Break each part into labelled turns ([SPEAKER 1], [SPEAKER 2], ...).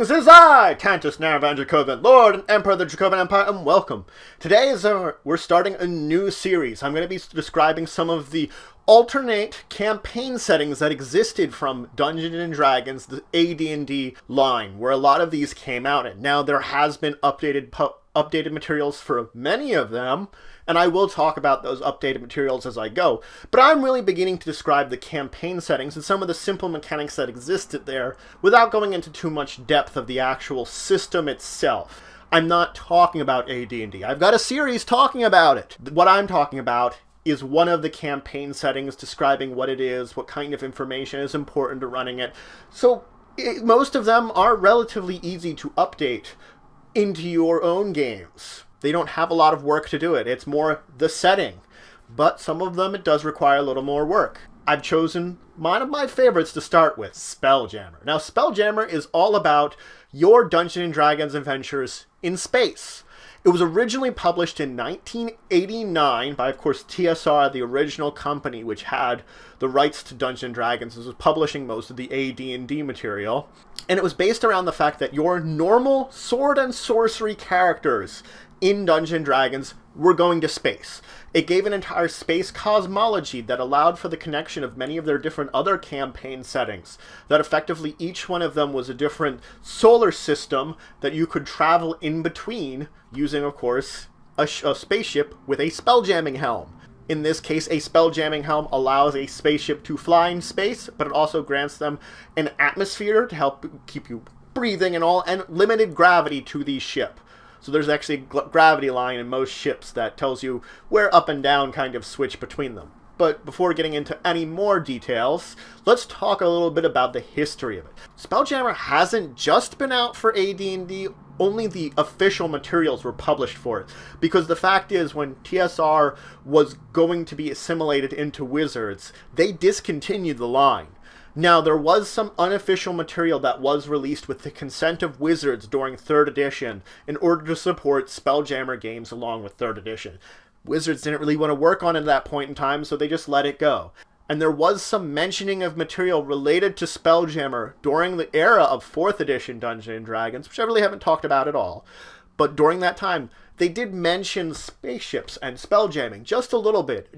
[SPEAKER 1] Greetings, it is I, Tantus Naravan Dracovin, Lord and Emperor of the Dracovin Empire, and welcome. Today we're starting a new series. I'm going to be describing some of the alternate campaign settings that existed from Dungeons & Dragons, the AD&D line, where a lot of these came out. And now there has been updated materials for many of them, and I will talk about those updated materials as I go. But I'm really beginning to describe the campaign settings and some of the simple mechanics that existed there without going into too much depth of the actual system itself. I'm not talking about AD&D. I've got a series talking about it. What I'm talking about is one of the campaign settings, describing what it is, what kind of information is important to running it. So most of them are relatively easy to update into your own games. They don't have a lot of work to do it. It's more the setting. But some of them it does require a little more work. I've chosen one of my favorites to start with, Spelljammer. Now, Spelljammer is all about your Dungeons & Dragons adventures in space. It was originally published in 1989 by, of course, TSR, the original company which had the rights to Dungeons & Dragons. It was publishing most of the AD&D material. And it was based around the fact that your normal sword and sorcery characters in Dungeons & Dragons were going to space. It gave an entire space cosmology that allowed for the connection of many of their different other campaign settings, that effectively each one of them was a different solar system that you could travel in between using, of course, a spaceship with a spelljamming helm. In this case, a spelljamming helm allows a spaceship to fly in space, but it also grants them an atmosphere to help keep you breathing and all, and limited gravity to the ship. So there's actually a gravity line in most ships that tells you where up and down kind of switch between them. But before getting into any more details, let's talk a little bit about the history of it. Spelljammer hasn't just been out for AD&D, only the official materials were published for it. Because the fact is, when TSR was going to be assimilated into Wizards, they discontinued the line. Now, there was some unofficial material that was released with the consent of Wizards during 3rd edition in order to support Spelljammer games along with 3rd edition. Wizards didn't really want to work on it at that point in time, so they just let it go. And there was some mentioning of material related to Spelljammer during the era of 4th edition Dungeons & Dragons, which I really haven't talked about at all. But during that time, they did mention spaceships and spelljamming just a little bit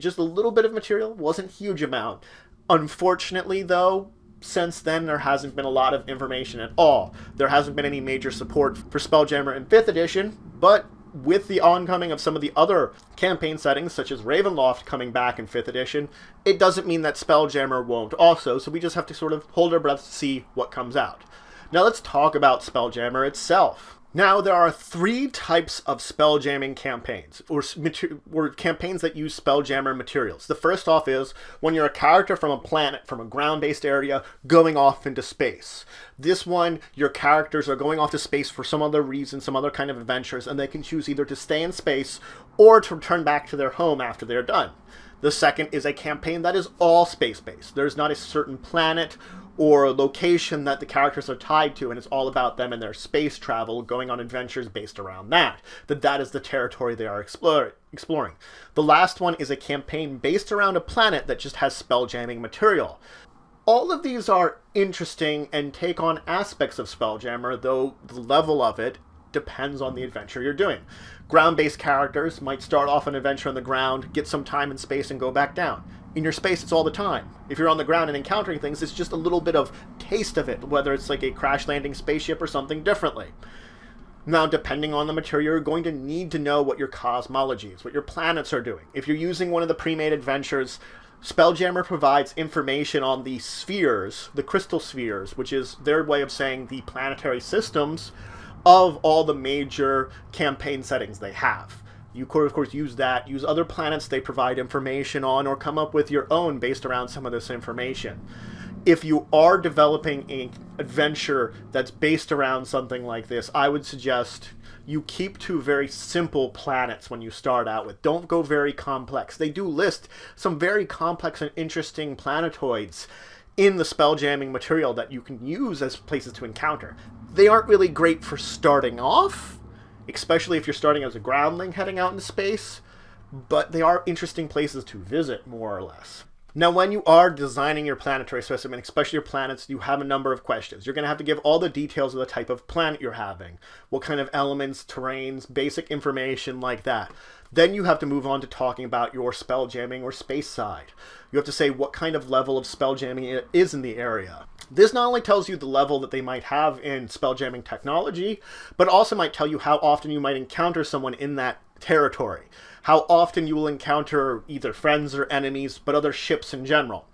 [SPEAKER 1] of material, wasn't a huge amount. Unfortunately, though, since then, there hasn't been a lot of information at all. There hasn't been any major support for Spelljammer in 5th edition, but with the oncoming of some of the other campaign settings, such as Ravenloft coming back in 5th edition, it doesn't mean that Spelljammer won't also, so we just have to sort of hold our breath to see what comes out. Now let's talk about Spelljammer itself. Now, there are 3 types of spelljamming campaigns, or campaigns that use spelljammer materials. The first off is when you're a character from a planet, from a ground-based area, going off into space. This one, your characters are going off to space for some other reason, some other kind of adventures, and they can choose either to stay in space or to return back to their home after they're done. The second is a campaign that is all space-based. There's not a certain planet or a location that the characters are tied to, and it's all about them and their space travel, going on adventures based around that. That is the territory they are exploring. The last one is a campaign based around a planet that just has spelljamming material. All of these are interesting and take on aspects of Spelljammer, though the level of it depends on the adventure you're doing. Ground-based characters might start off an adventure on the ground, get some time in space, and go back down. In your space, it's all the time. If you're on the ground and encountering things, it's just a little bit of taste of it, whether it's like a crash-landing spaceship or something differently. Now, depending on the material, you're going to need to know what your cosmology is, what your planets are doing. If you're using one of the pre-made adventures, Spelljammer provides information on the spheres, the crystal spheres, which is their way of saying the planetary systems of all the major campaign settings they have. You could, of course, use other planets they provide information on, or come up with your own based around some of this information. If you are developing an adventure that's based around something like this, I would suggest you keep to very simple planets when you start out with. Don't go very complex. They do list some very complex and interesting planetoids in the spelljamming material that you can use as places to encounter. They aren't really great for starting off, especially if you're starting as a groundling heading out into space, but they are interesting places to visit, more or less. Now, when you are designing your planetary system, and especially your planets, you have a number of questions. You're going to have to give all the details of the type of planet you're having, what kind of elements, terrains, basic information like that. Then you have to move on to talking about your spell jamming or space side. You have to say what kind of level of spell jamming is in the area. This not only tells you the level that they might have in spell jamming technology, but also might tell you how often you might encounter someone in that territory. How often you will encounter either friends or enemies, but other ships in general.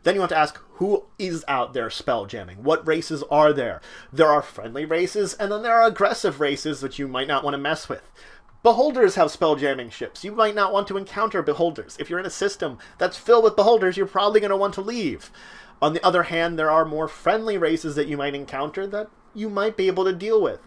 [SPEAKER 1] Then you have to ask, who is out there spell jamming? What races are there? There are friendly races, and then there are aggressive races that you might not want to mess with. Beholders have spell jamming ships. You might not want to encounter beholders. If you're in a system that's filled with beholders, you're probably going to want to leave. On the other hand, there are more friendly races that you might encounter that you might be able to deal with.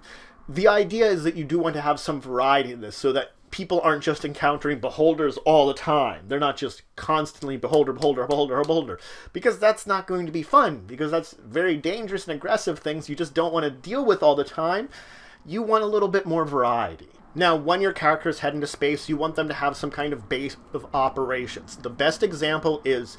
[SPEAKER 1] The idea is that you do want to have some variety in this so that people aren't just encountering beholders all the time. They're not just constantly beholder, beholder, beholder, beholder. Because that's not going to be fun. Because that's very dangerous and aggressive things you just don't want to deal with all the time. You want a little bit more variety. Now, when your characters head into space, you want them to have some kind of base of operations. The best example is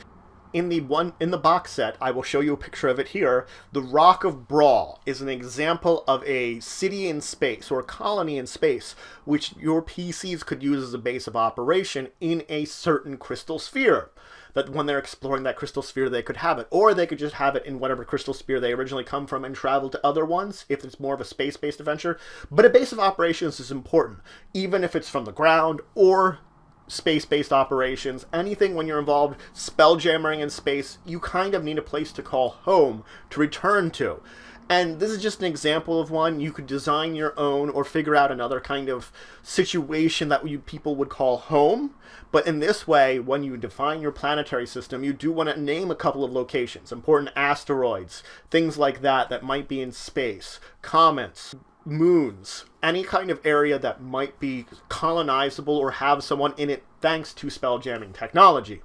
[SPEAKER 1] in the box set. I will show you a picture of it here. The Rock of Brawl is an example of a city in space, or a colony in space, which your PCs could use as a base of operation in a certain crystal sphere. That when they're exploring that crystal sphere, they could have it. Or they could just have it in whatever crystal sphere they originally come from and travel to other ones, if it's more of a space-based adventure. But a base of operations is important, even if it's from the ground or space-based operations. Anything when you're involved spelljamming in space, you kind of need a place to call home to return to. And this is just an example of one. You could design your own or figure out another kind of situation that people would call home. But in this way, when you define your planetary system, you do want to name a couple of locations, important asteroids, things like that that might be in space, comets, moons, any kind of area that might be colonizable or have someone in it thanks to spelljamming technology.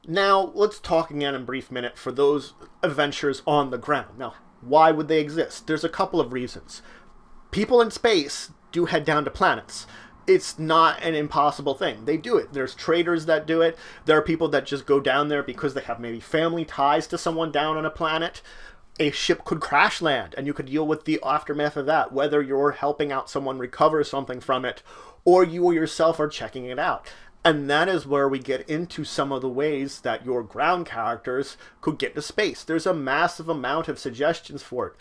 [SPEAKER 1] Now, let's talk again in a brief minute for those adventures on the ground. Now, why would they exist? There's a couple of reasons. People in space do head down to planets. It's not an impossible thing. They do it. There's traders that do it. There are people that just go down there because they have maybe family ties to someone down on a planet. A ship could crash land, and you could deal with the aftermath of that, whether you're helping out someone recover something from it, or you yourself are checking it out. And that is where we get into some of the ways that your ground characters could get to space. There's a massive amount of suggestions for it.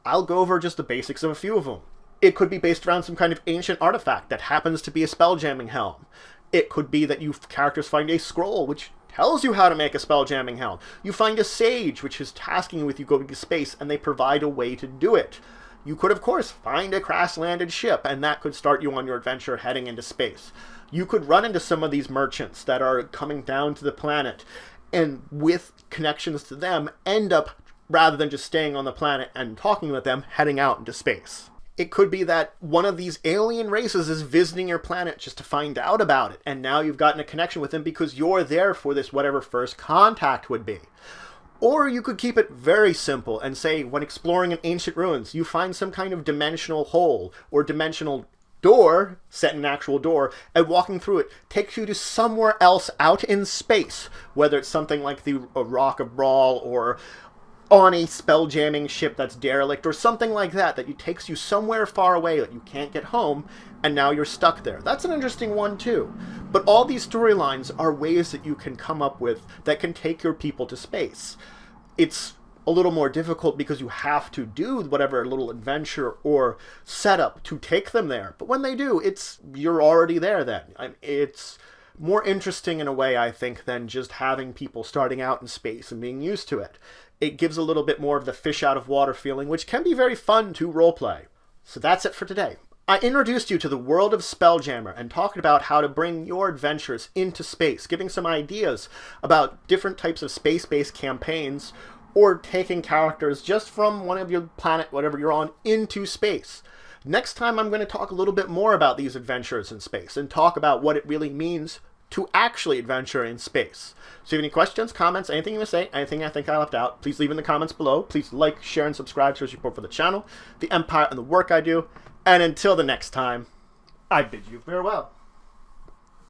[SPEAKER 1] I'll go over just the basics of a few of them. It could be based around some kind of ancient artifact that happens to be a spelljamming helm. It could be that you characters find a scroll which tells you how to make a spelljamming helm. You find a sage which is tasking you with you going to space, and they provide a way to do it. You could, of course, find a crash-landed ship, and that could start you on your adventure heading into space. You could run into some of these merchants that are coming down to the planet, and with connections to them, end up, rather than just staying on the planet and talking with them, heading out into space. It could be that one of these alien races is visiting your planet just to find out about it, and now you've gotten a connection with them because you're there for this whatever first contact would be. Or you could keep it very simple and say, when exploring in ancient ruins, you find some kind of dimensional hole or dimensional door, set in an actual door, and walking through it takes you to somewhere else out in space, whether it's something like the Rock of Brawl or on a spelljamming ship that's derelict or something like that, that takes you somewhere far away that you can't get home, and now you're stuck there. That's an interesting one too. But all these storylines are ways that you can come up with that can take your people to space. It's a little more difficult because you have to do whatever little adventure or setup to take them there. But when they do, you're already there then. It's more interesting in a way, I think, than just having people starting out in space and being used to it. It gives a little bit more of the fish out of water feeling, which can be very fun to roleplay. So that's it for today. I introduced you to the world of Spelljammer and talked about how to bring your adventures into space, giving some ideas about different types of space-based campaigns, or taking characters just from one of your planet, whatever you're on, into space. Next time I'm going to talk a little bit more about these adventures in space and talk about what it really means to actually adventure in space. So if you have any questions, comments, anything you want to say, anything I think I left out, please leave in the comments below. Please like, share, and subscribe to support for the channel, the Empire, and the work I do. And until the next time, I bid you farewell.